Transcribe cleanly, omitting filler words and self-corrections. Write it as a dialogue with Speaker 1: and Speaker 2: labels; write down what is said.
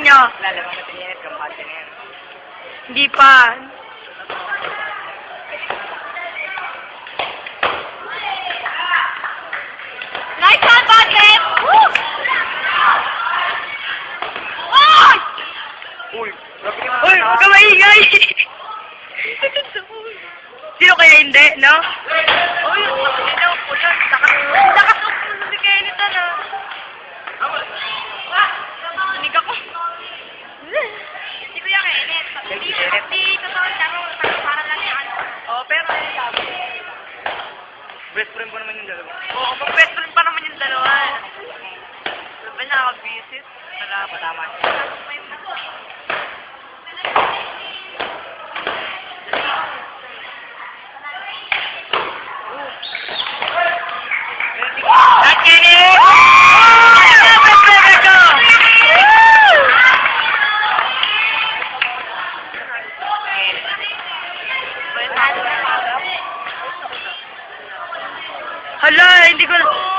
Speaker 1: nyo?
Speaker 2: Lalabang na tinginit kang pati na yan.
Speaker 1: Hindi pa. Nice one, Patrick! Woo! Oh!
Speaker 2: Uy! Grabe ka
Speaker 1: Uy, huwag ka maingay! Sino kaya hindi, no?
Speaker 2: Uy! Hindi ako pulan. Lakas ng puso si Kenita na.
Speaker 1: Hinig ako.
Speaker 2: Hindi ko yung kainit. Hindi totoo laro. Para lang yung ano. Oo, pero ano sabi? Best friend pa naman yung dalawa. Oo, mag-best friend pa naman yung dalawa. Sabi na nakag-visit. Wala pa tama.
Speaker 1: Hala, hindi ko na...